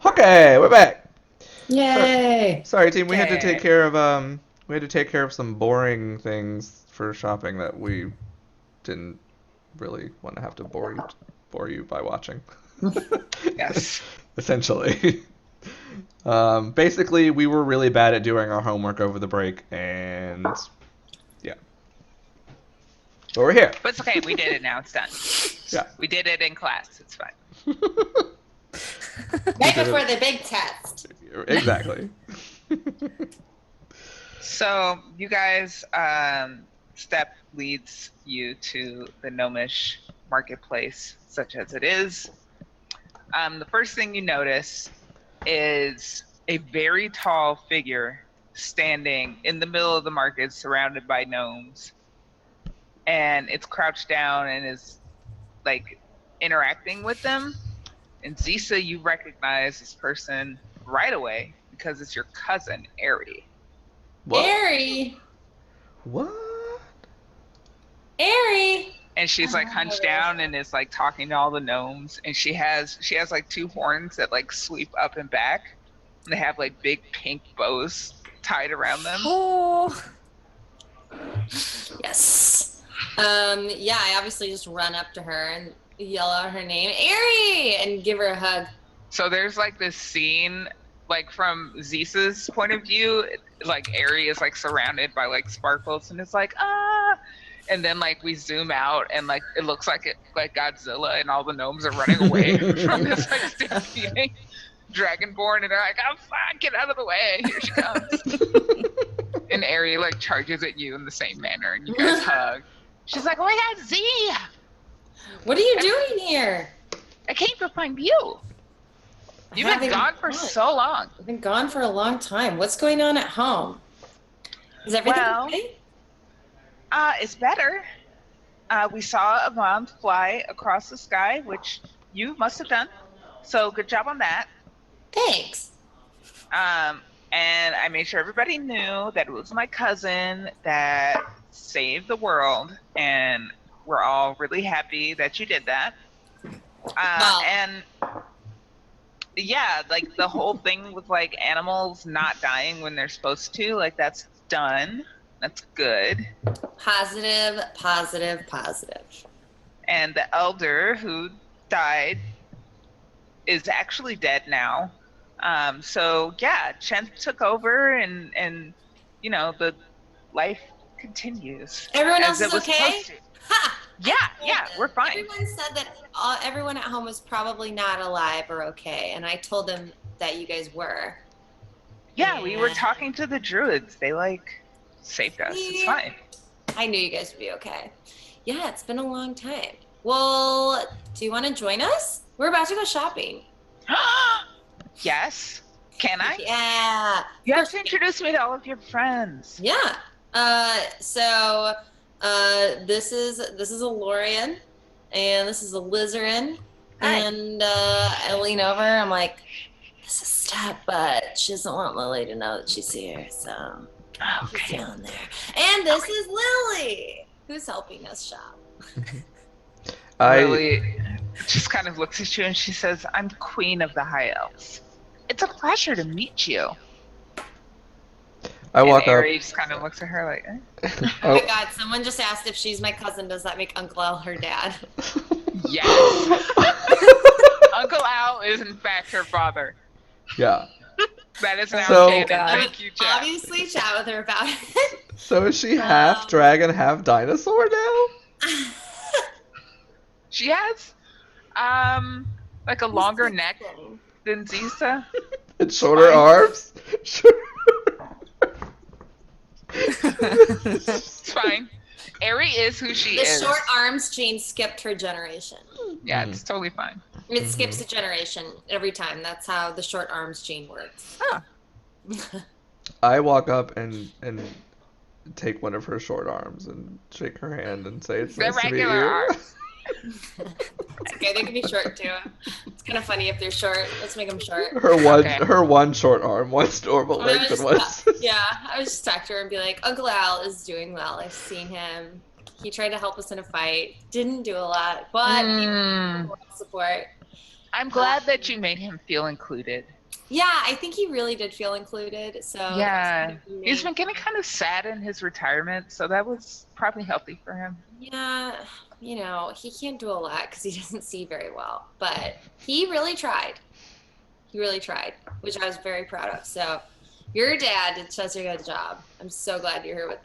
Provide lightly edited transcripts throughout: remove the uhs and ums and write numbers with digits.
Okay, we're back. Yay! Sorry, team. We had to take Okay. care of some boring things for shopping that we didn't really want to have to bore you by watching. Yes. Essentially. Basically, we were really bad at doing our homework over the break, and yeah, but we're here. But it's okay. We did it now. It's done. Yeah. We did it in class. It's fine. Right before the big test. Exactly. So you guys, step leads you to the gnomish marketplace, such as it is. The first thing you notice is a very tall figure standing in the middle of the market, surrounded by gnomes, and it's crouched down and is like interacting with them. And Zisa, you recognize this person right away because it's your cousin, Ari. What? Airy! What? Airy! And she's like hunched down and is like talking to all the gnomes. And she has like two horns that like sweep up and back. And they have like big pink bows tied around them. Oh. Yes. Yeah, I obviously just run up to her and yell out her name, Airy! And give her a hug. So there's like this scene, like from Zisa's point of view, like Ari is like surrounded by like sparkles and it's like, ah. And then like we zoom out and like it looks like Godzilla and all the gnomes are running away from this like stampeding dragonborn, and they're like, oh fuck, get out of the way, here she comes. And Ari like charges at you in the same manner and you guys hug. She's like, oh my god, Z! What are you doing here? I came to find you. You've been Having gone for fun. so long. I've been gone for a long time. What's going on at home? Is everything okay? It's better. We saw a moth fly across the sky, which you must have done. So good job on that. Thanks. And I made sure everybody knew that it was my cousin that saved the world, and we're all really happy that you did that. Wow. And yeah, like the whole thing with like animals not dying when they're supposed to, like that's done. That's good. Positive, positive, positive. And the elder who died is actually dead now. So yeah, Chen took over, and you know the life continues. Everyone as else it is was okay? supposed to. Ha! Yeah, we're fine. Everyone said that everyone at home was probably not alive or okay, and I told them that you guys were. Yeah, we were talking to the druids. They like saved us. It's fine. I knew you guys would be okay. Yeah, it's been a long time. Well, do you want to join us? We're about to go shopping. Yes. Can I? Yeah. You have to introduce me to all of your friends. Yeah. So this is a Lorian, and this is a Lizarin. Hi. And I lean over. I'm like, this is Step, but she doesn't want Lily to know that she's here, so she's Okay. down there. And this is Lily, who's helping us shop. Lily just kind of looks at you and she says, I'm Queen of the High Elves. It's a pleasure to meet you. I walk and up. Ari just kind of looks at her like, eh? Oh my god, someone just asked if she's my cousin. Does that make Uncle Al her dad? Yes. Uncle Al is in fact her father. Yeah. That is now So- canon. I would Thank you, Jack. obviously chat with her about it. So is she half dragon, half dinosaur now? She has like a longer neck than Zisa. And shorter arms? It's fine. Ari is who she The is. short arms gene skipped her generation. Yeah, it's totally fine. It skips a generation every time. That's how the short arms gene works. Huh. I walk up and take one of her short arms and shake her hand and say it's The nice to meet regular you. arms. It's okay, they can be short too. It's kind of funny if they're short. Let's make them short. Her one short arm, one's normal I length, was and one's Yeah, I would just talk to her and be like, Uncle Al is doing well. I've seen him. He tried to help us in a fight. Didn't do a lot, but he had support. I'm glad that you made him feel included. Yeah, I think he really did feel included. So that was Yeah, kind of the he's main been getting thing. kind of sad in his retirement, so that was probably healthy for him. Yeah, he can't do a lot because he doesn't see very well, but he really tried. He really tried, which I was very proud of. So, your dad did such a good job. I'm so glad you're here with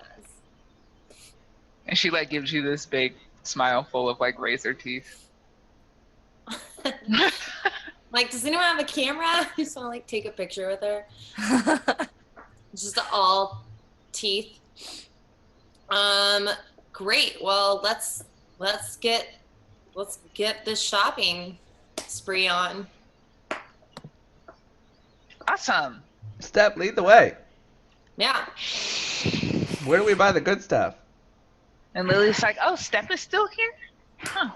And she like gives you this big smile full of like razor teeth. us. Like, does anyone have a camera? I just want to like take a picture with her. Just all teeth. Great. Well, let's get this shopping spree on. Awesome. Step, lead the way. Yeah. Where do we buy the good stuff? And Lily's like, "Oh, Steph is still here? Huh.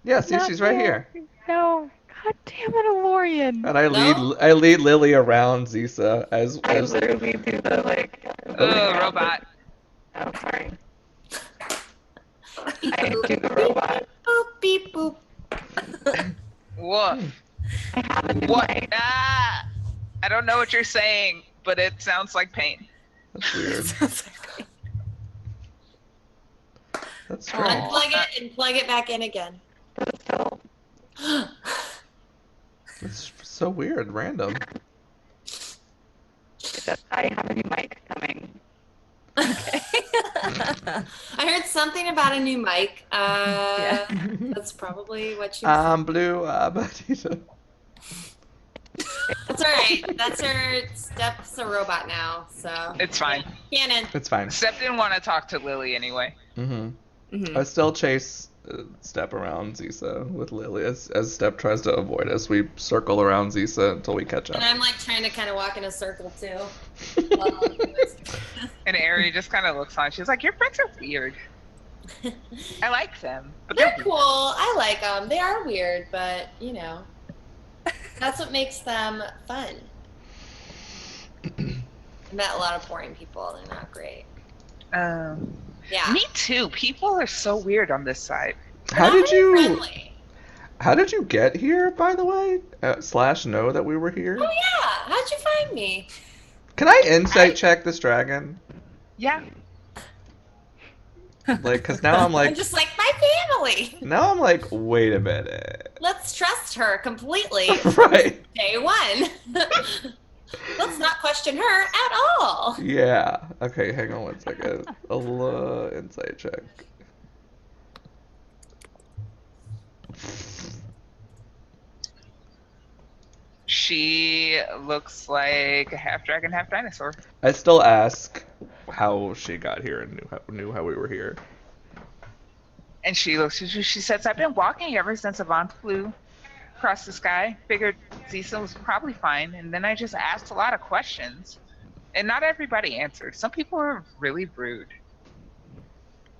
Yeah, see, she's right here. No. God damn it, Alorian. And I No? lead Lily around Zisa as I literally do the like. Ugh, robot. Oh, sorry. Beep, I boop, do the robot. boop, beep, boop. What? I have a new What? mic. Ah! I don't know what you're saying, but it sounds like pain. That's weird. That's strange. Unplug it and plug it back in again. But it's still. It's so weird, random. I have a new mic coming. I heard something about a new mic. That's probably what you. Blue, Batista. That's all right. That's her. Steph's a robot now, so It's fine. canon. It's fine. Steph didn't want to talk to Lily anyway. I still chase Step around Zisa with Lily as Step tries to avoid us. We circle around Zisa until we catch And up. I'm like trying to kind of walk in a circle too. And Ari just kind of looks on. She's like, "Your friends are weird. I like them, but They're they're cool. I like them. They are weird, but that's what makes them fun. I met a lot of boring people. They're not great. Yeah. Me too. People are so weird on this side. How They're did not very you friendly. How did you get here, by the way? Slash know that we were here? Oh yeah. How'd you find me? Can I insight check this dragon? Yeah. Like, cause now I'm I'm like, just like my family. wait a minute. Let's trust her completely. Right. Day one. Let's not question her at all. Yeah. Okay, hang on one second. Insight check. She looks like a half dragon, half dinosaur. I still ask how she got here and knew how we were here. And she looks at you. She says, "I've been walking ever since Avant flew across the sky. Figured Zisa was probably fine. And then I just asked a lot of questions. And not everybody answered. Some people are really rude.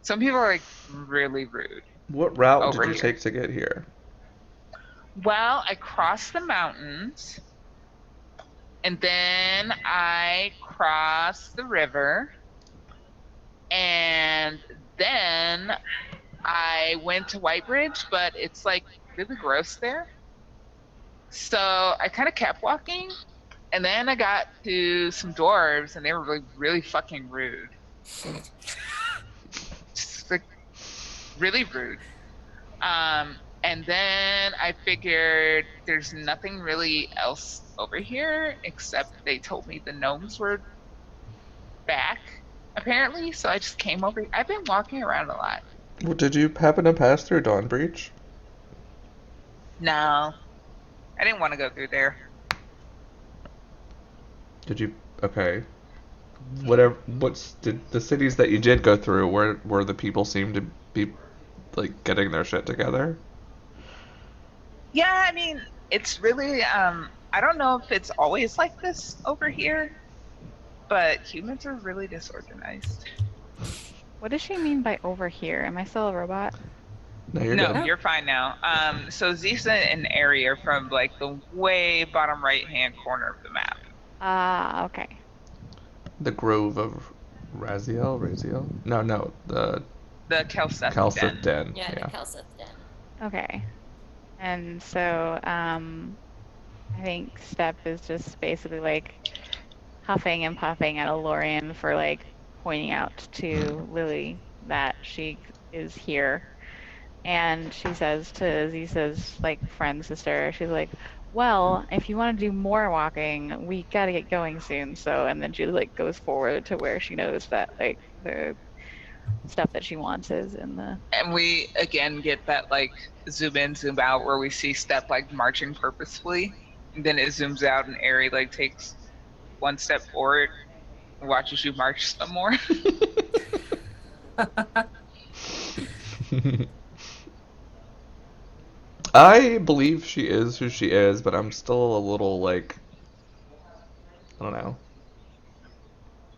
Some people are like really rude. What route Over did you here. take to get here? Well, I crossed the mountains. And then I crossed the river. And then I went to Whitebridge, but it's like really gross there. So I kind of kept walking, and then I got to some dwarves, and they were really, really fucking rude. Just like really rude. And then I figured there's nothing really else over here except they told me the gnomes were back, apparently. So I just came over. I've been walking around a lot. Well, did you happen to pass through Dawn Breach? No, I didn't want to go through there. Did you? Okay. Did the cities that you did go through, where the people seemed to be, like, getting their shit together? Yeah, I mean, it's really, I don't know if it's always like this over here, but humans are really disorganized. What does she mean by over here? Am I still a robot? No, you're No, good. you're fine now. So Zisa and Ari are from, like, the way bottom right-hand corner of the map. Ah, okay. The Grove of Raziel? No, the The Kelseth Kalseth Den. Den. Yeah, Yeah. the Kelseth Den. Okay. And so, I think Step is just basically like huffing and puffing at Elorian for like pointing out to Lily that she is here. And she says to Z says like friend sister, she's like, well, if you want to do more walking, we gotta get going soon. So and then she like goes forward to where she knows that like the stuff that she wants is in the And we again get that like zoom in, zoom out where we see Step like marching purposefully. And then it zooms out and Ari like takes one step forward and watches you march some more. I believe she is who she is, but I'm still a little like, I don't know.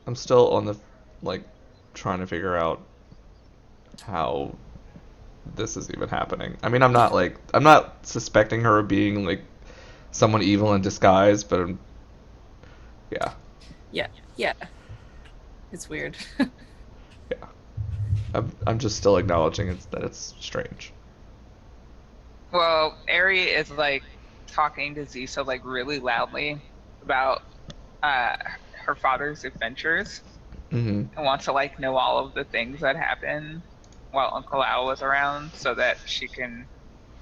I'm still on the like trying to figure out how this is even happening. I mean, I'm not suspecting her of being like someone evil in disguise, but yeah, Yeah, yeah. It's weird. yeah. I'm just still acknowledging that it's strange. Well, Ari is like talking to Ziso like really loudly about uh, her father's adventures Mm-hmm. and wants to like know all of the things that happened while Uncle Al was around so that she can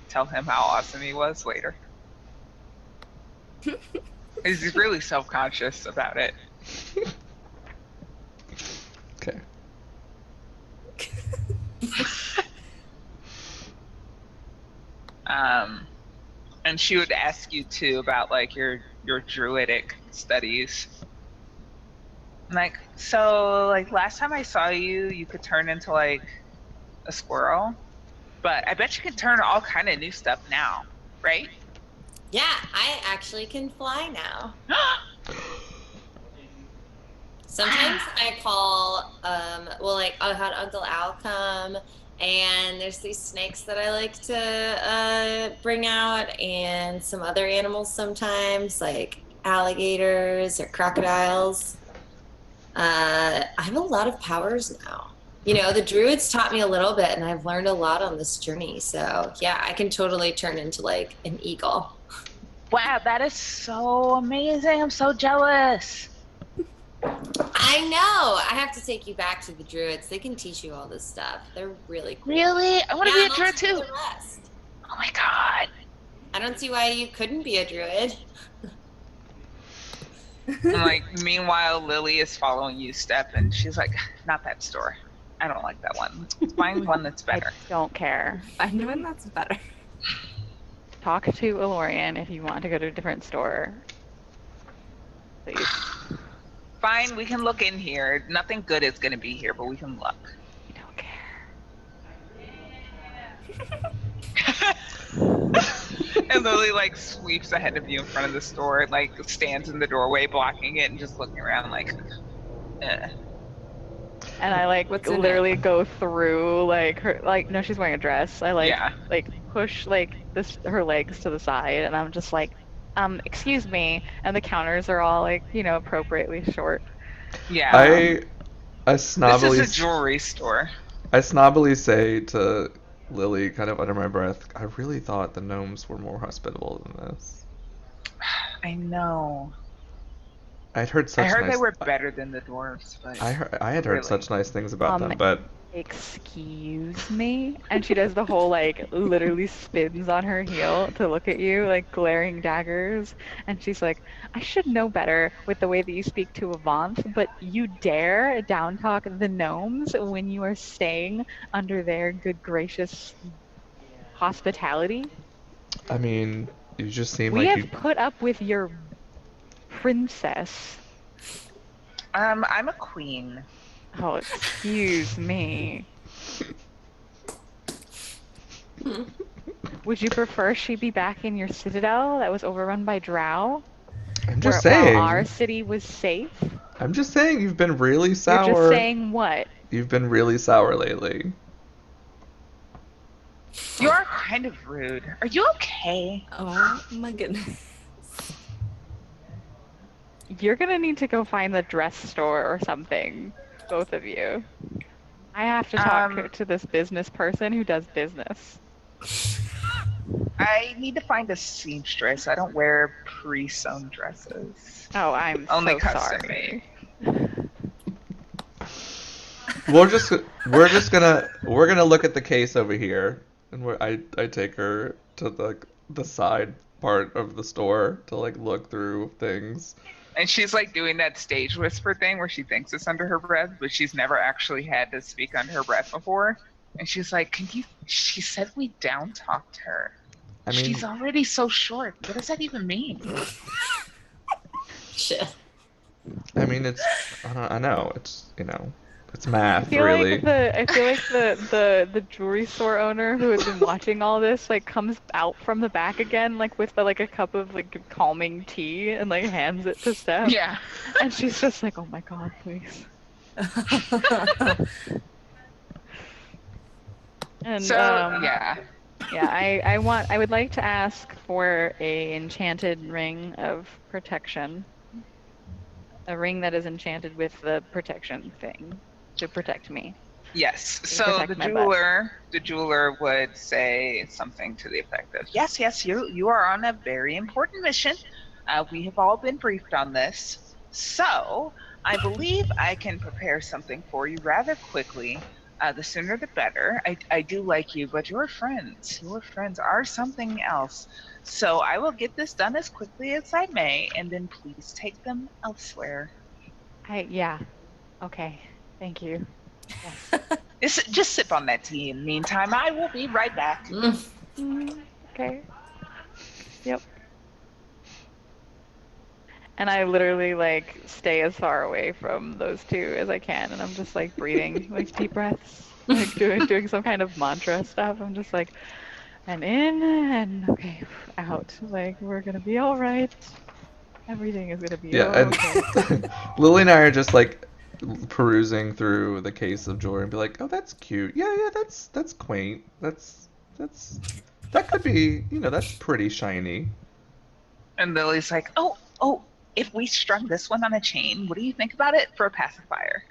tell him how awesome he was later. He's really self-conscious about it. Okay. And she would ask you too about like your druidic studies. Like, so like last time I saw you, you could turn into like a squirrel, but I bet you can turn all kind of new stuff now, right? Yeah, I actually can fly now. Sometimes I call, well, like I had Uncle Al come, and there's these snakes that I like to bring out, and some other animals sometimes, like alligators or crocodiles. I have a lot of powers now. You know, the druids taught me a little bit, and I've learned a lot on this journey. So, yeah, I can totally turn into like an eagle. Wow, that is so amazing. I'm so jealous. I know. I have to take you back to the druids. They can teach you all this stuff. They're really cool. Really? I want to Yeah, be a druid let's do too. the rest. Oh my god. I don't see why you couldn't be a druid. And like, meanwhile, Lily is following you, Step, and she's like, not that store. I don't like that one. Let's find one that's better. I don't care. I'm doing that's better. Talk to Elorian if you want to go to a different store. Please. Fine, we can look in here. Nothing good is going to be here, but we can look. I don't care. And Lily like sweeps ahead of you in front of the store, like stands in the doorway blocking it and just looking around like And I like What's in it? literally go through like her like no, she's wearing a dress. I like Yeah. like push like this her legs to the side, and I'm just like, excuse me, and the counters are all like, you know, appropriately short. Yeah. I This snobbily is a jewelry store. I snobbily say to Lily, kind of under my breath, I really thought the gnomes were more hospitable than this. I know. I'd heard such I heard nice. they were better than the dwarves, but I had heard Really? such nice things about them, Um, but Excuse me? And she does the whole like literally spins on her heel to look at you like glaring daggers, and she's like, I should know better with the way that you speak to Avant, but you dare down talk the gnomes when you are staying under their good gracious hospitality? I mean, you just seem We like have you. put up with your princess. I'm a queen. Oh, excuse me. Would you prefer she be back in your citadel that was overrun by drow? I'm just While saying. our city was safe? I'm just saying you've been really You're sour. just saying what? You've been really sour lately. You're kind of rude. Are you okay? Oh my goodness. You're gonna need to go find the dress store or something, both of you. I have to talk to this business person who does business. I need to find a seamstress. I don't wear pre-sewn dresses. Oh, I'm Only so custom sorry. made. We're gonna look at the case over here, and I take her to the side part of the store to like look through things. And she's like doing that stage whisper thing where she thinks it's under her breath, but she's never actually had to speak under her breath before. And she's like, "Can you?" She said we down talked her. I mean, She's already so short. What does that even mean? Shit. I mean I know it's it's I math feel really. like the jewelry store owner who has been watching all this like comes out from the back again like with like a cup of like calming tea and like hands it to Steph. Yeah. And she's just like, "Oh my God, please." And So yeah. yeah, I would like to ask for a enchanted ring of protection. A ring that is enchanted with the protection thing to protect me. Yes. To So protect my butt. the jeweler would say something to the effect of, "Yes, yes, you are on a very important mission. We have all been briefed on this. So I believe I can prepare something for you rather quickly. The sooner the better. I do like you, but your friends are something else. So I will get this done as quickly as I may, and then please take them elsewhere." Yeah. Okay. Thank you. Yes. Just sip on that tea in the meantime. I will be right back. Okay. Yep. And I literally like stay as far away from those two as I can, and I'm just like breathing like deep breaths, like doing some kind of mantra stuff. I'm just like, and in and okay, out. Like we're gonna be all right. Everything is gonna be Yeah, okay. and Lily and I are just like perusing through the case of jewelry and be like, "Oh, that's cute. Yeah, yeah, that's quaint. That could be, that's pretty shiny." And Lily's like, oh, if we strung this one on a chain, what do you think about it for a pacifier?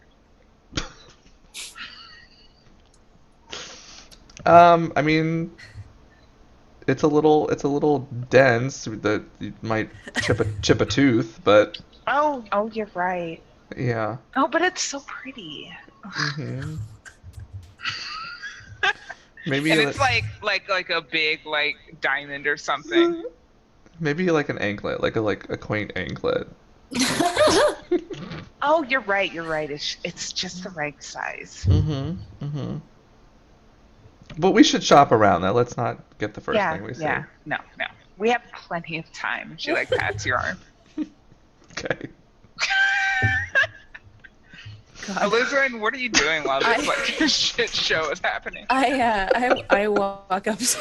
I mean, it's a little dense that you might chip a tooth, but Oh, you're right. yeah. Oh, but it's so pretty. Hmm. Maybe And it's like a big like diamond or something. maybe like an anklet, like a quaint anklet. Oh, you're right. You're right. It's just the right size. Mm-hmm. Mm-hmm. But we should shop around that. Let's not get the first Yeah, thing we see. yeah. No, no. We have plenty of time. She like pats your arm. Okay. God. Elizabeth, what are you doing while this I- like shit show is happening? I walk up to,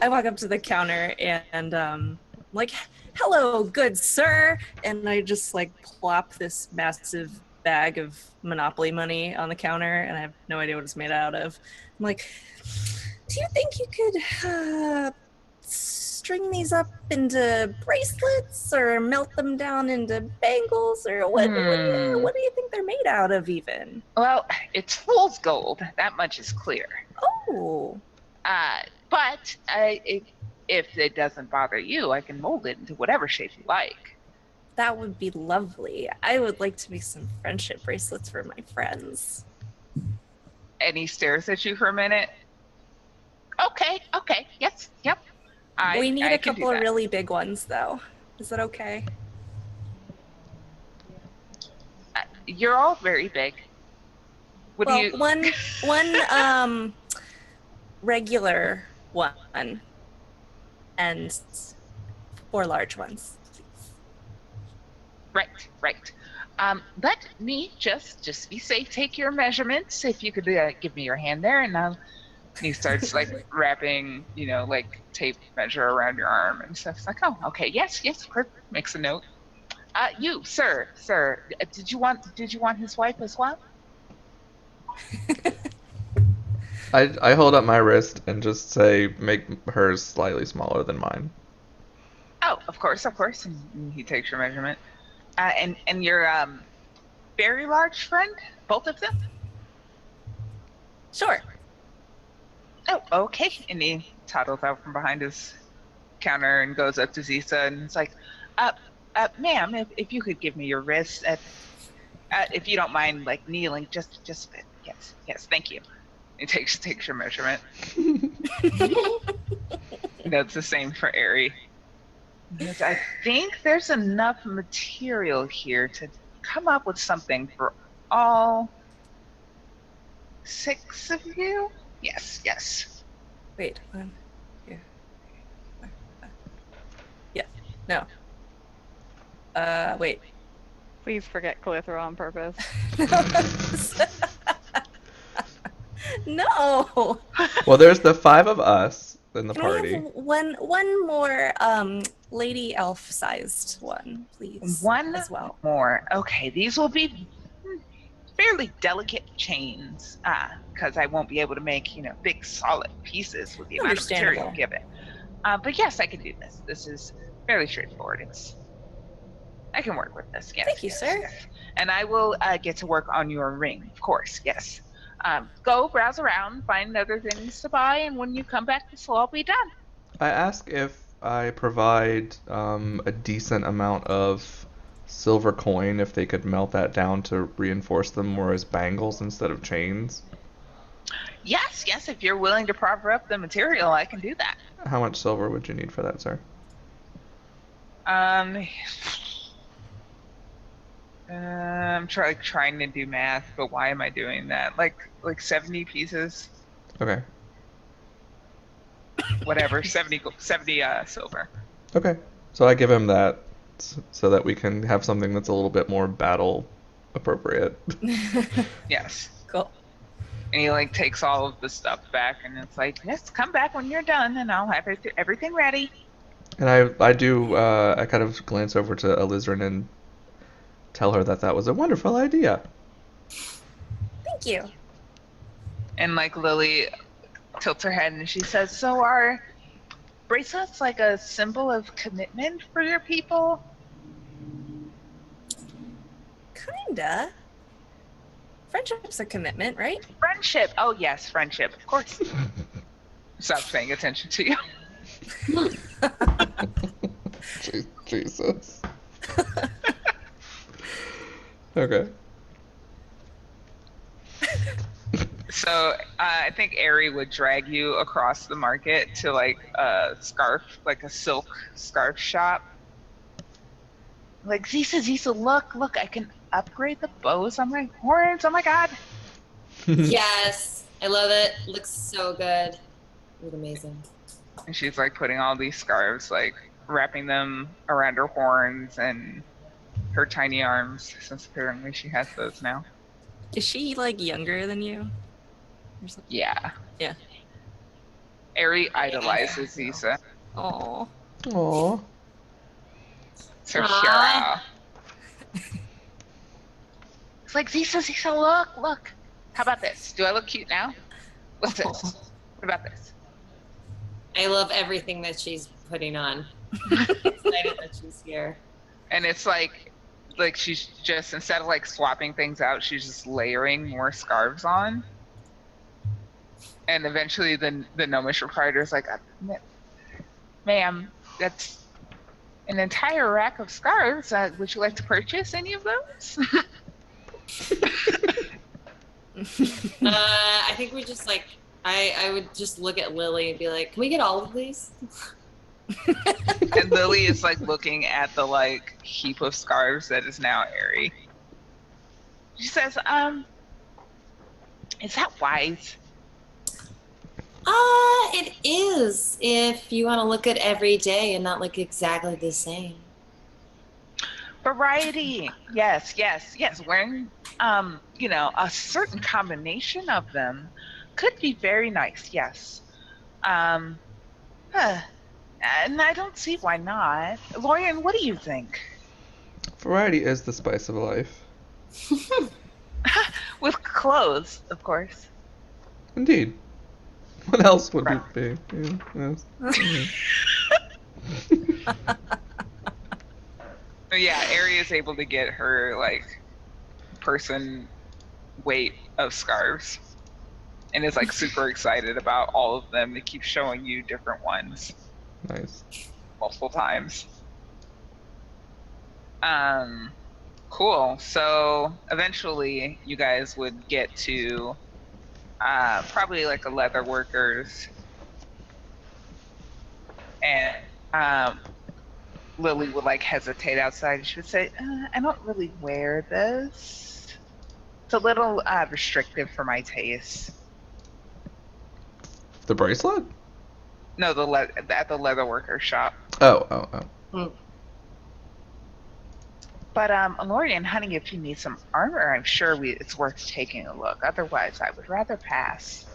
I walk up to the counter and like, "Hello, good sir," and I just like plop this massive bag of Monopoly money on the counter, and I have no idea what it's made out of. I'm like, "Do you think you could string these up into bracelets or melt them down into bangles, or what do you think they're made out of even?" Well, it's fool's gold. That much is clear. Oh, But if it doesn't bother you, I can mold it into whatever shape you like. that would be lovely. I would like to make some friendship bracelets for my friends. And he stares at you for a minute. Okay, yes, yep. We need I a can do couple of that. really big ones, though. Is that okay? You're all very big. What do Well, you? one regular one, and 4 large ones. Right. Let me just be safe. Take your measurements. If you could give me your hand there, and he starts like wrapping, like tape measure around your arm and stuff. It's like, oh, okay, yes, of course. Makes a note. You, sir, did you want his wife as well? I hold up my wrist and just say, make hers slightly smaller than mine. Oh, of course. And he takes your measurement. And your very large friend, both of them. Sure. Oh, okay. And he toddles out from behind his counter and goes up to Zisa and it's like, ma'am, if you could give me your wrist, if you don't mind, like kneeling, just a bit. Yes, thank you. He takes your measurement. That's the same for Ari. Because I think there's enough material here to come up with something for all 6 of you. Yes. Wait, one, two, yeah, no. Wait. Please forget Clithro on purpose. No. Well, there's the 5 of us in the Can party. we have one more lady elf sized one, please? One as well. more. Okay, these will be fairly delicate chains, because I won't be able to make, big solid pieces with the amount of material Understandable. given. But yes, I can do this. This is fairly straightforward. I can work with this. Yes. Thank you, yes, sir. yes. And I will get to work on your ring, of course. Yes. Go browse around, find other things to buy, and when you come back, this will all be done. I ask if I provide a decent amount of silver coin, if they could melt that down to reinforce them more as bangles instead of chains. Yes. If you're willing to proffer up the material, I can do that. How much silver would you need for that, sir? I'm trying to do math, but why am I doing that? Like 70 pieces, Okay. whatever. 70 silver. Okay. So I give him that so that we can have something that's a little bit more battle appropriate. Yes. Cool. And he takes all of the stuff back, and it's like, yes, come back when you're done, and I'll have everything ready. And I kind of glance over to Alizarin and tell her that was a wonderful idea. Thank you. And Lily tilts her head and she says, so are bracelets like a symbol of commitment for your people? Kinda. Friendship's a commitment, right? Friendship. Oh yes, friendship, of course. Stop paying attention to you. Jesus. Okay. So I think Ari would drag you across the market to a scarf, like a silk scarf shop. Like, Zisa, look, I can upgrade the bows on my horns. Oh my god. Yes, I love it. Looks so good. Look amazing. And she's putting all these scarves, wrapping them around her horns and her tiny arms, since apparently she has those now. Is she younger than you? Or something? Yeah. Yeah. Ari idolizes Zisa. Aw. Aw. It's her Aw. hero. It's like, Zisa, look. How about this? Do I look cute now? What's this? What about this? I love everything that she's putting on. I'm excited that she's here. And it's like she's just, instead of swapping things out, she's just layering more scarves on. And eventually the gnomish proprietor's like, ma'am, that's an entire rack of scarves. Would you like to purchase any of those? I think we just I would just look at Lily and be like, can we get all of these? And Lily is looking at the heap of scarves that is now Ari. She says, is that wise? It is, if you want to look at every day and not look exactly the same. Variety. Yes. Wearing, a certain combination of them could be very nice. Yes. And I don't see why not. Lorian, what do you think? Variety is the spice of life. With clothes, of course. Indeed. What else would it be? Yeah, yes. So yeah, Ari is able to get her person weight of scarves. and is like super excited about all of them. It keeps showing you different ones Nice. multiple times. Cool. So eventually, you guys would get to probably like a leather workers, and Lily would like hesitate outside. She would say, "I don't really wear this. It's a little restrictive for my taste." The bracelet? No, at the leather worker shop. Oh. But Lorian, honey, if you need some armor, I'm sure it's worth taking a look. Otherwise, I would rather pass.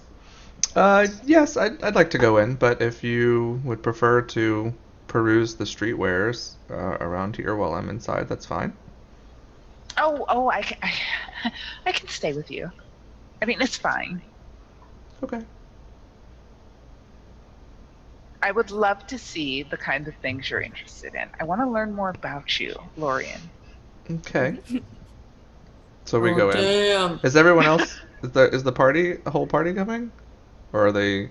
Yes, I'd like to go in, but if you would prefer to peruse the streetwares around here while I'm inside, that's fine. Oh, I can stay with you. I mean, it's fine. Okay. I would love to see the kind of things you're interested in. I want to learn more about you, Lorian. Okay. So we go in. Damn. Is everyone else? Is the whole party coming, or are they?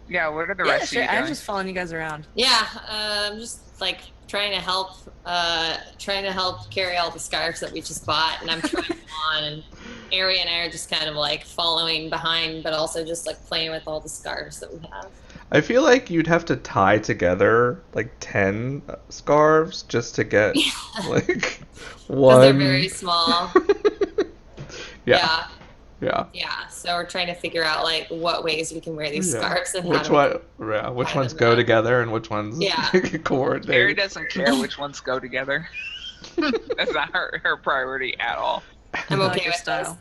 Yeah, what are the Yeah, rest sure. of you doing? I'm just following you guys around. Yeah, I'm just like trying to help carry all the scarves that we just bought, and I'm trying them on, and Ari and I are just kind of like following behind, but also just like playing with all the scarves that we have. I feel like you'd have to tie together like 10 scarves just to get like Because one. they're very small. Yeah. So we're trying to figure out like what ways we can wear these scarves and which how to which tie ones them go up. together and which ones Carrie coordinate. doesn't care which ones go together. That's not her priority at all. I'm I like okay your with style.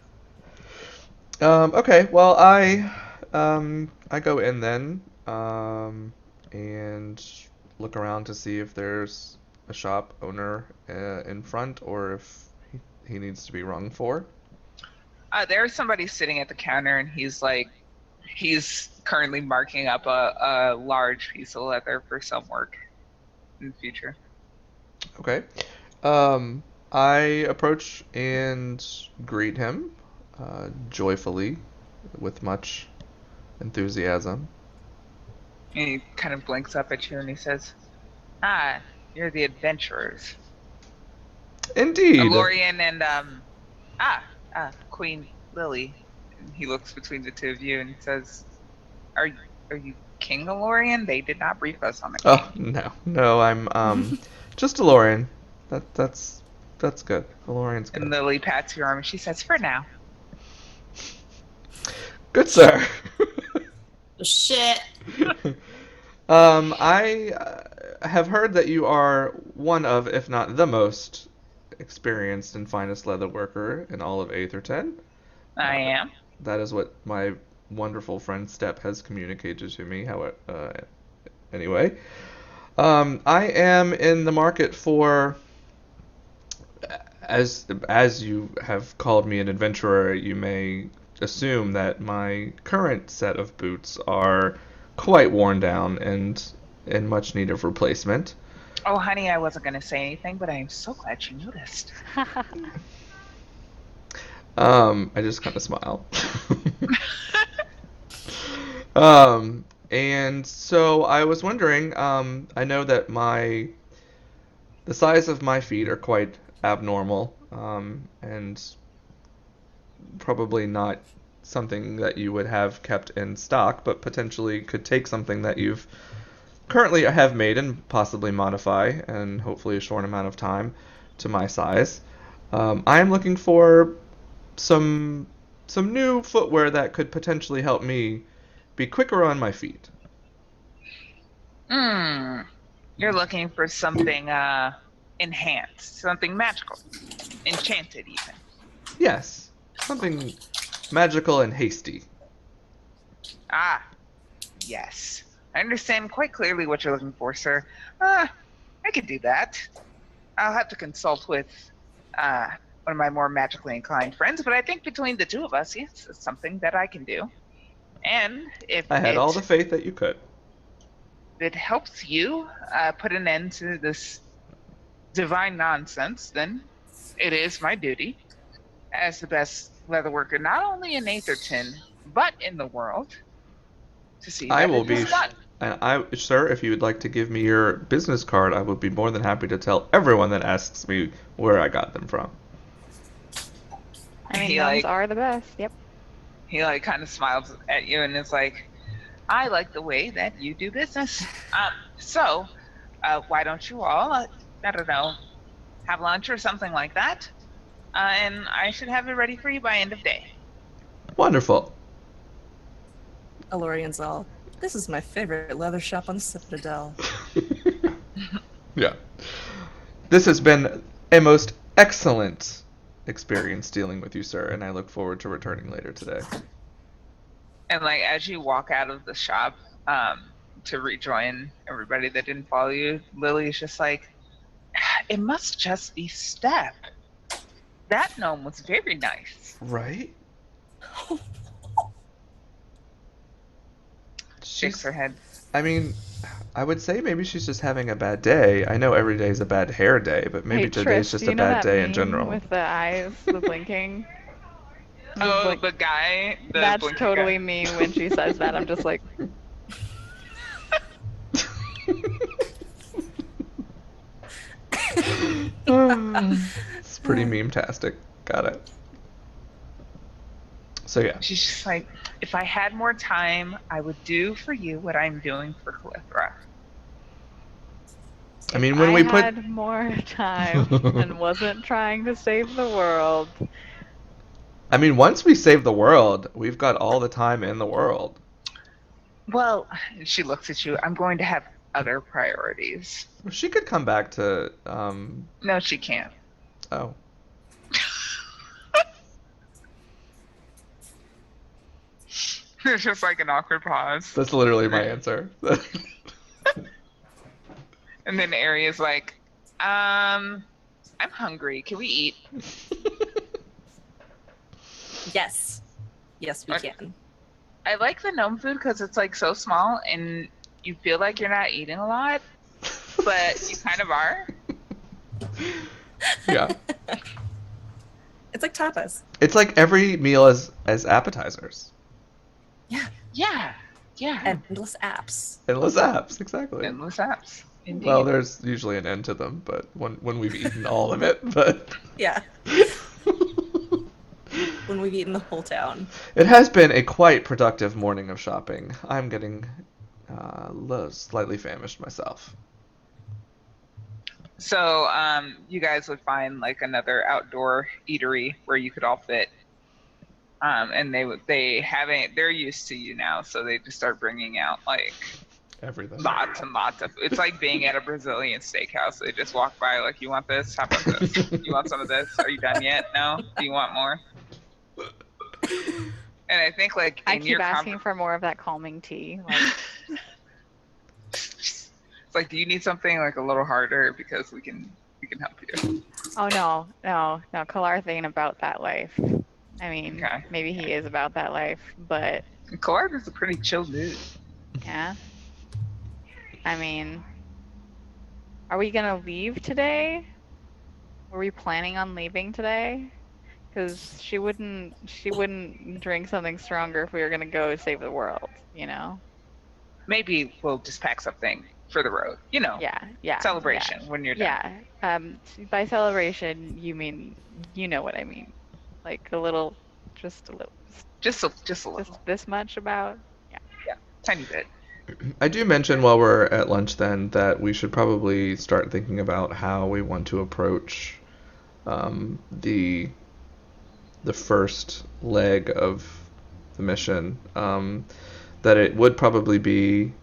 this. Okay, well I go in then and look around to see if there's a shop owner in front or if he needs to be rung for. There's somebody sitting at the counter, and he's currently marking up a large piece of leather for some work in the future. Okay. I approach and greet him joyfully with much enthusiasm. And he kind of blinks up at you, and he says, "Ah, you're the adventurers, Indeed. Lorian and Queen Lily." And he looks between the two of you and says, "Are you King Lorian? They did not brief us on the king." Oh no, I'm just a Lorian. That's good. A Lorian's good. And Lily pats your arm, and she says, "For now." Good sir. Oh, shit. I have heard that you are one of, if not the most experienced and finest leather worker in all of Aetherton. I am. That is what my wonderful friend Step has communicated to me. Anyway, I am in the market for, as you have called me an adventurer, you may assume that my current set of boots are quite worn down and in much need of replacement. Oh, honey, I wasn't going to say anything, but I am so glad you noticed. I just kind of smile. And so I was wondering, I know that the size of my feet are quite abnormal, and probably not something that you would have kept in stock, but potentially could take something that you've currently have made and possibly modify in hopefully a short amount of time to my size. I am looking for some new footwear that could potentially help me be quicker on my feet. You're looking for something enhanced, something magical, enchanted even. Yes, something magical and hasty. Ah, yes. I understand quite clearly what you're looking for, sir. I could do that. I'll have to consult with one of my more magically inclined friends, but I think between the two of us, yes, it's something that I can do. And if I had all the faith that you could. it helps you put an end to this divine nonsense, then it is my duty as the best leatherworker not only in Atherton, but in the world, to see I that will it is be, done. and sir, if you would like to give me your business card, I would be more than happy to tell everyone that asks me where I got them from. I mean, He gnomes like are the best. Yep. he like kind of smiles at you and is like, I like the way that you do business. So why don't you all, I don't know, have lunch or something like that? And I should have it ready for you by end of day. Wonderful. Alorian's all, this is my favorite leather shop on the Citadel. Yeah. This has been a most excellent experience dealing with you, sir, and I look forward to returning later today. And like as you walk out of the shop to rejoin everybody that didn't follow you, Lily is just like, it must just be Step. That gnome was very nice. Right? Shakes her head. I mean, I would say maybe she's just having a bad day. I know every day is a bad hair day, but maybe Hey, today's Trish, just do you a know bad that day in meme general. with the eyes, the blinking? Oh, Blink- the guy, the That's blinking totally guy. me when she says that. I'm just like, It's pretty meme-tastic. Got it. So yeah. She's just like, if I had more time, I would do for you what I'm doing for Calithra. I mean, when we put had more time and wasn't trying to save the world. I mean, once we save the world, we've got all the time in the world. Well, she looks at you. I'm going to have other priorities. She could come back to No, she can't. oh. There's just like an awkward pause. That's literally my answer. And then Aria's like, I'm hungry. Can we eat? Yes. Yes, we Okay. can. I like the gnome food because it's like so small and you feel like you're not eating a lot, but you kind of are. Yeah. It's like tapas. It's like every meal as appetizers. Yeah. Yeah. Yeah. Endless apps. Endless apps, exactly. Endless apps. Indeed. Well, there's usually an end to them, but when we've eaten all of it, but Yeah. When we've eaten the whole town. it has been a quite productive morning of shopping. I'm getting slightly famished myself. So, you guys would find like another outdoor eatery where you could all fit. And they're used to you now, so they just start bringing out like Everything. lots and lots of. It's like being at a Brazilian steakhouse. They just walk by like, you want this? How about this? You want some of this? Are you done yet? No? Do you want more? And I think like I in keep your asking for more of that calming tea. Like, it's like, do you need something like a little harder because we can help you. oh no, Kalar's ain't about that life. I mean, Okay. maybe he is about that life, but Clark is a pretty chill dude. yeah. I mean, are we gonna leave today? Were we planning on leaving today? Because she wouldn't drink something stronger if we were gonna go save the world, you know? Maybe we'll just pack something for the road. You know, Yeah. celebration when you're done. Yeah. By celebration, you mean, you know what I mean? Like a little, just a little, Just a little, just this much about. tiny bit. I do mention while we're at lunch then that we should probably start thinking about how we want to approach the first leg of the mission. That it would probably be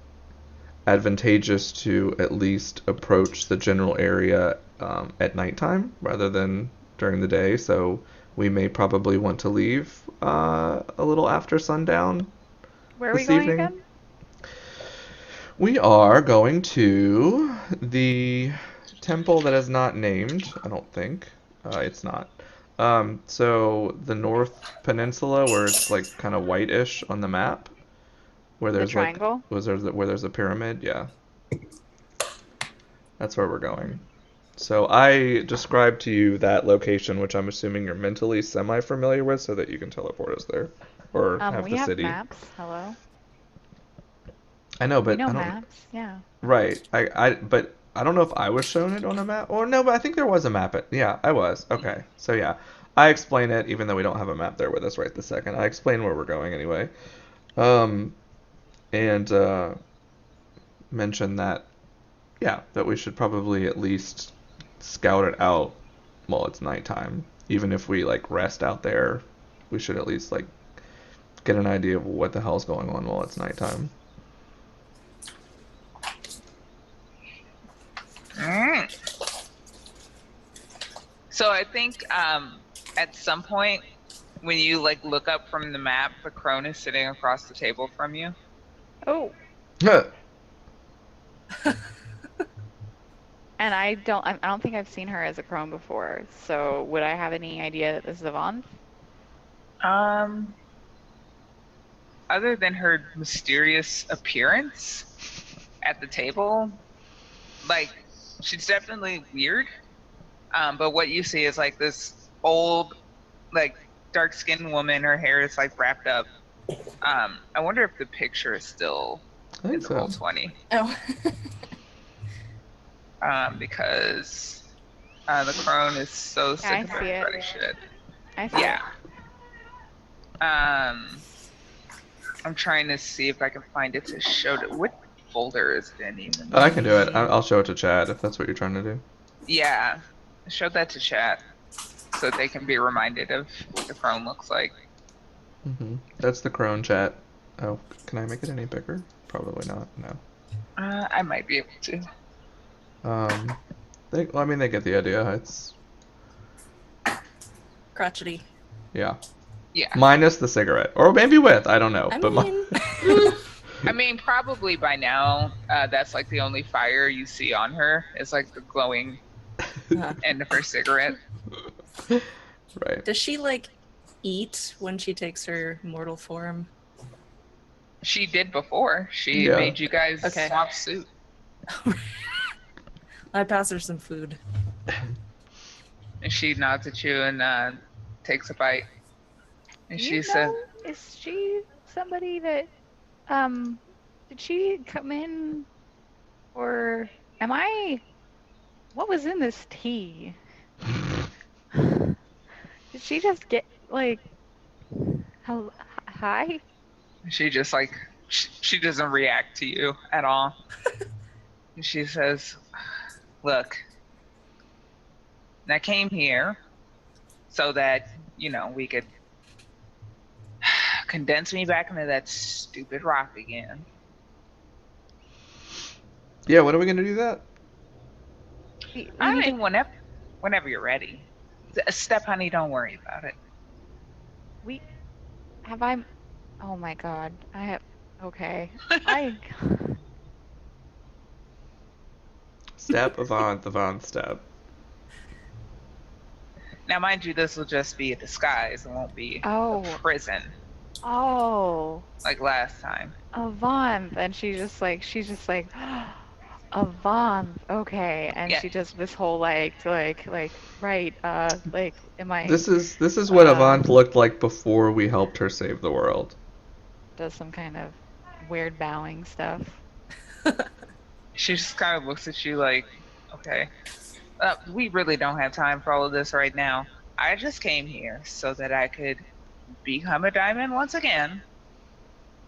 advantageous to at least approach the general area at nighttime rather than during the day. So we may probably want to leave a little after sundown. Where are we This going evening? again? We are going to the temple that is not named, I don't think. It's not. So the North Peninsula, where it's like kind of whitish on the map, where The there's triangle? where there's a pyramid, yeah. That's where we're going. So I described to you that location, which I'm assuming you're mentally semi-familiar with, so that you can teleport us there, or have We the have city. maps. Hello. I know, We but know I don't. maps. Yeah. Right. But I don't know if I was shown it on a map, or no, but I think there was a map. Yeah, I was. Okay. So yeah, I explain it, even though we don't have a map there with us right this second. I explain where we're going anyway. Um, and mention that, yeah, that we should probably at least scout it out while it's nighttime. Even if we like rest out there, we should at least like get an idea of what the hell's going on while it's nighttime. Mm. So I think at some point when you like look up from the map, the crone is sitting across the table from you. Oh. And I don't think I've seen her as a crone before. So would I have any idea that this is Yvonne? Other than her mysterious appearance at the table, like she's definitely weird. But what you see is like this old, like dark-skinned woman. Her hair is like wrapped up. I wonder if the picture is still I in think the so. Roll20. Oh. Because the crone is so sick I of see it. everybody shit. I see Yeah. I'm trying to see if I can find it to show it. What folder is it in even? I can do it. I'll show it to Chad if that's what you're trying to do. Yeah. Show that to chat so they can be reminded of what the crone looks like. That's the crone chat. Oh, can I make it any bigger? Probably not. No. I might be able to. Well, I mean, they get the idea. It's Crotchety. yeah. Yeah. Minus the cigarette, or maybe with. I don't know. I but mean, I mean, probably by now, that's like the only fire you see on her is like the glowing end of her cigarette. Right. does she like eat when she takes her mortal form? She did before. She Yeah. made you guys Okay. swap suit. I pass her some food. And she nods at you and takes a bite. And Do she you said, know, is she somebody that did she come in, or am I, what was in this tea? Did she just get like hi? she just like, she doesn't react to you at all. And she says, look, I came here so that, you know, we could condense me back into that stupid rock again. Yeah. When are we gonna do that? We I need to- mean, whenever you're ready. Step, honey, don't worry about it. oh my god, okay. Step Avant step. Now, mind you, this will just be a disguise. It won't be Oh. a prison Oh, like last time. Avant. And she's just like, Avant, okay. And Yeah. she does this whole right, am I, This is what Uh, Avant looked like before we helped her save the world. does some kind of weird bowing stuff. She just kind of looks at you like, okay, we really don't have time for all of this right now. I just came here so that I could become a diamond once again,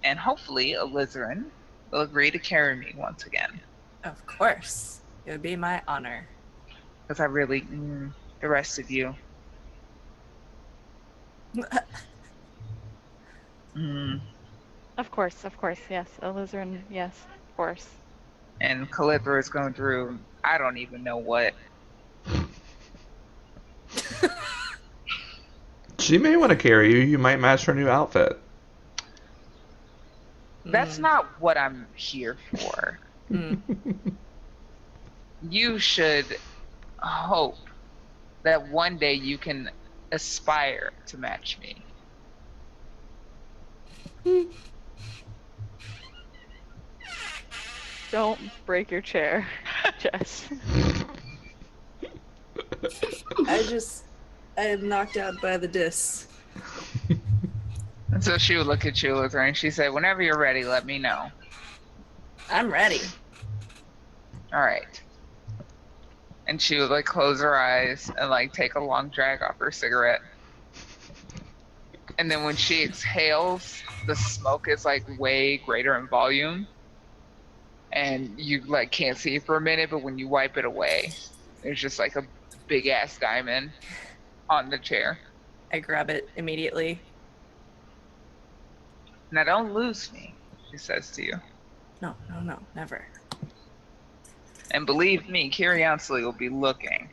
and hopefully Alizarin will agree to carry me once again. Of course. It would be my honor. Because I really, the rest of you. Of course, yes. Alizarin, yes, of course. And Calibra is going through, I don't even know what. She may want to carry you. You might match her new outfit. That's not what I'm here for. Mm. You should hope that one day you can aspire to match me. Don't break your chair, Jess. I am knocked out by the dis. And so she would look at you, Luther, and she said, "Whenever you're ready, let me know." I'm ready. All right. And she would like close her eyes and like take a long drag off her cigarette. And then when she exhales, the smoke is like way greater in volume. And you like can't see it for a minute, but when you wipe it away, there's just like a big ass diamond on the chair. I grab it immediately. Now don't lose me, she says to you. No, never. And believe me, Curiosity will be looking.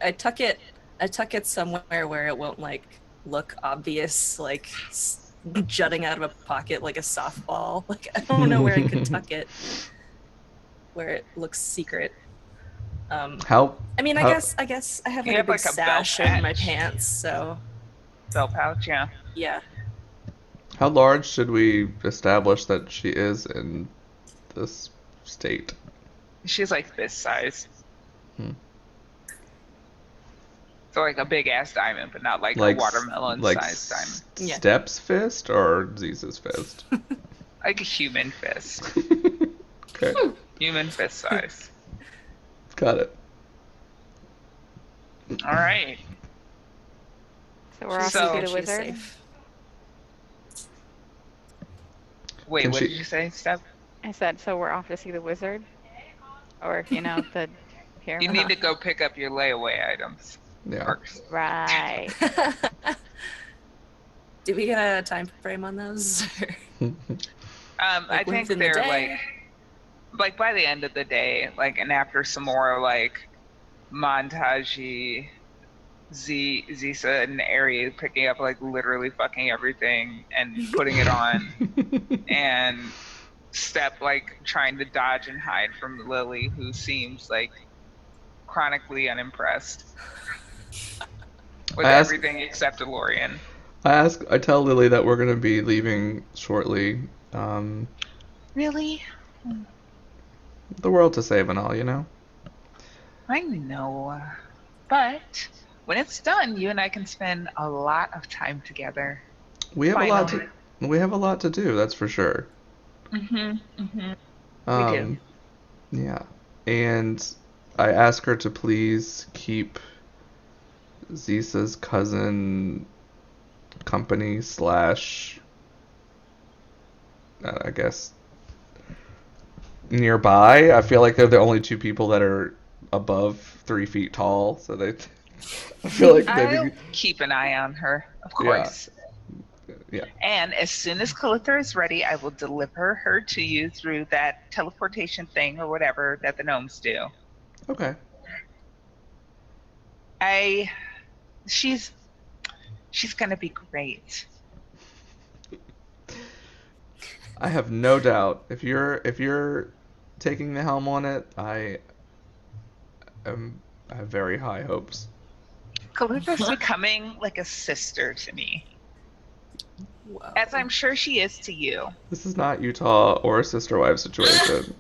I tuck it somewhere where it won't like look obvious, like jutting out of a pocket like a softball. Like I don't know where I could tuck it where it looks secret. How? I mean, I guess I have like a big like a belt sash in my patch. pants, so Belt pouch, yeah. yeah. How large should we establish that she is in this state? She's like fist size. Hmm. So like a big ass diamond, but not like Like a watermelon like sized diamond. Yeah. Steps fist or Ziza's fist? Like a human fist. Okay, Human fist size. got it. All right. So we're off So- to see the She's wizard. safe. Wait, Can what she- did you say, Steph? I said, so we're off to see the wizard, or the You pyramid. need to go pick up your layaway items Yeah. first. Right. Do we get a time frame on those? I Like think within the they're day? like by the end of the day, like, and after some more like montage Zisa and Ari picking up like literally fucking everything and putting it on, and Step like trying to dodge and hide from Lily, who seems like chronically unimpressed with I ask- everything except DeLorean. I tell Lily that we're gonna be leaving shortly. Really? The world to save and all, you know. I know. But when it's done, you and I can spend a lot of time together. We have Finally. a lot to do. That's for sure. Mm-hmm. Mm-hmm. Um, yeah, and I ask her to please keep Zisa's cousin company slash, I guess, nearby. I feel like they're the only two people that are above 3 feet tall, so they. I feel like I'll maybe. keep an eye on her, of course. Yeah. And as soon as Calitha is ready, I will deliver her to you through that teleportation thing or whatever that the gnomes do. Okay. She's gonna be great. I have no doubt. If you're taking the helm on it, I have very high hopes. Calitha's becoming like a sister to me, Whoa. as I'm sure she is to you. This is not Utah or a sister wife situation.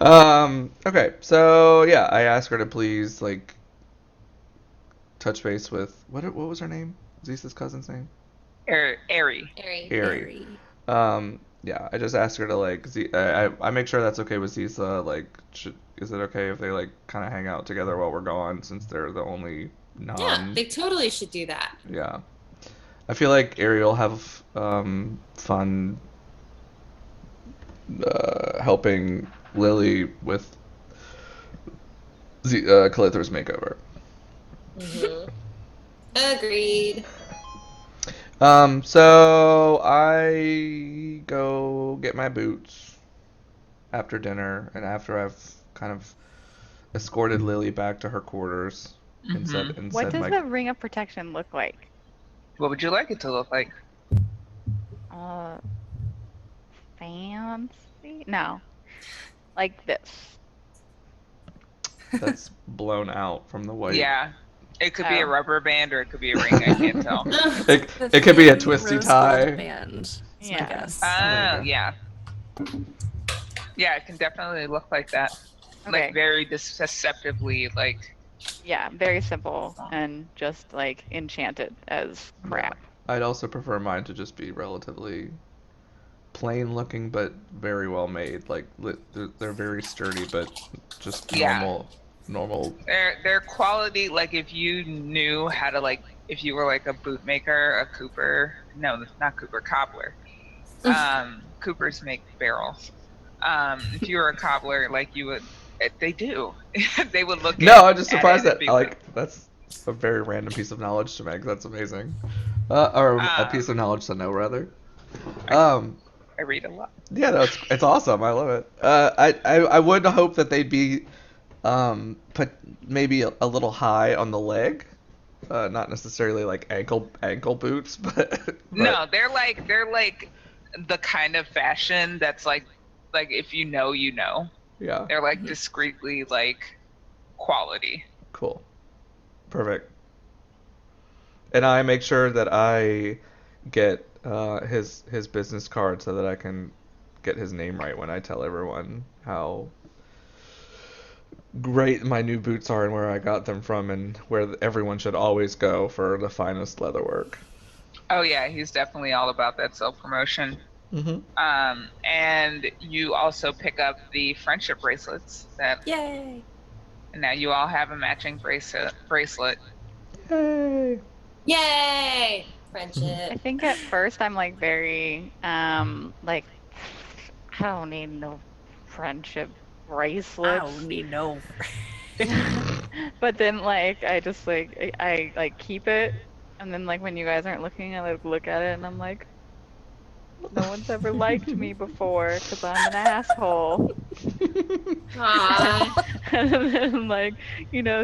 Okay, so yeah, I asked her to please like touch base with what was her name? Zisa's cousin's name? Ari. Ari. Yeah, I just asked her to like I make sure that's okay with Zisa. Like, is it okay if they like kind of hang out together while we're gone, since they're the only non? Yeah, they totally should do that. Yeah. I feel like Ari will have fun helping Lily with Calitha's makeover. Mm-hmm. Agreed. So I go get my boots after dinner, and after I've kind of escorted Lily back to her quarters and Mhm. What does my the ring of protection look like? What would you like it to look like? Fancy? No. Like this. that's blown out from the white. Yeah. It could be a Oh. rubber band or it could be a ring. I can't tell. It The it could be a thin twisty rose tie. gold band, is my Yeah. guess. Oh, There you go. yeah. Yeah, it can definitely look like that. Okay. Like very deceptively, like. Yeah, very simple and just like enchanted as crap. I'd also prefer mine to just be relatively plain looking, but very well made. Like they're very sturdy, but just Yeah. normal. Their quality, like if you knew how to like, if you were like a bootmaker, a cooper, no, not cooper, cobbler. Coopers make barrels. If you were a cobbler, like you would, they do. They would look No, I'm just at surprised it and that be like, that's a very random piece of knowledge to make. That's amazing. Or a piece of knowledge to know, rather. I read a lot. Yeah, no, it's awesome. I love it. I would hope that they'd be put maybe a little high on the leg. Not necessarily like ankle boots, but No, they're like the kind of fashion that's like if you know, you know. Yeah. They're like discreetly like quality. Cool. Perfect. And I make sure that I get his business card so that I can get his name right when I tell everyone how great my new boots are and where I got them from and where everyone should always go for the finest leatherwork. Oh yeah, he's definitely all about that self promotion. Mm-hmm. And you also pick up the friendship bracelets that. Yay! And now you all have a matching bracelet. Yay! Yay! I Friendship. think at first I'm like very like I don't need no friendship I bracelets. don't need no. But then like I just like I like keep it and then like when you guys aren't looking I like look at it and I'm like no one's ever liked me before because I'm an asshole. Aww. And then like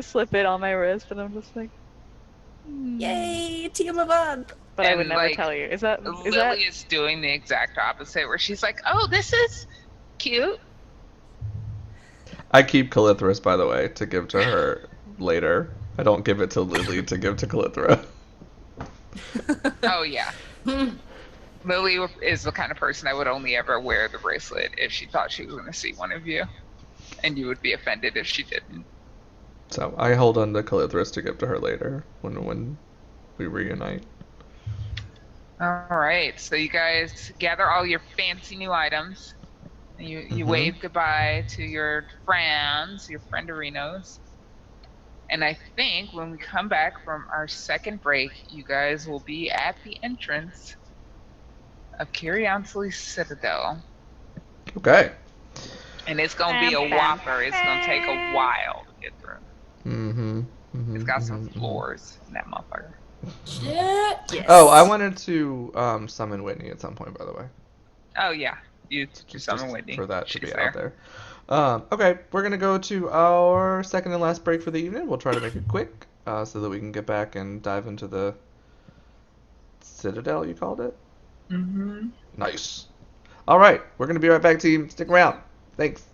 slip it on my wrist and I'm just like Yay! Team of up. but I would And, never like, tell you. Is that Lily is doing the exact opposite, where she's like, "Oh, this is cute." I keep Calithris, by the way, to give to her later. I don't give it to Lily to give to Calithra. Oh yeah, Lily is the kind of person that would only ever wear the bracelet if she thought she was going to see one of you, and you would be offended if she didn't. So I hold on to Calithris to give to her later when we reunite. All right, so you guys gather all your fancy new items. And you wave goodbye to your friendarinos. And I think when we come back from our second break, you guys will be at the entrance of Curiosity Citadel. Okay. And it's going to be a whopper. It's going to take a while to get through. It's got some floors in that motherfucker. Shit. Yes. Oh, I wanted to summon Whitney at some point, by the way. Oh, yeah. You Just summon Whitney. for that to She's be out there. Okay, we're gonna go to our second and last break for the evening. We'll try to make it quick, so that we can get back and dive into the Citadel. You called it? Mm-hmm. Nice. All right, we're gonna be right back, team. Stick around. Thanks.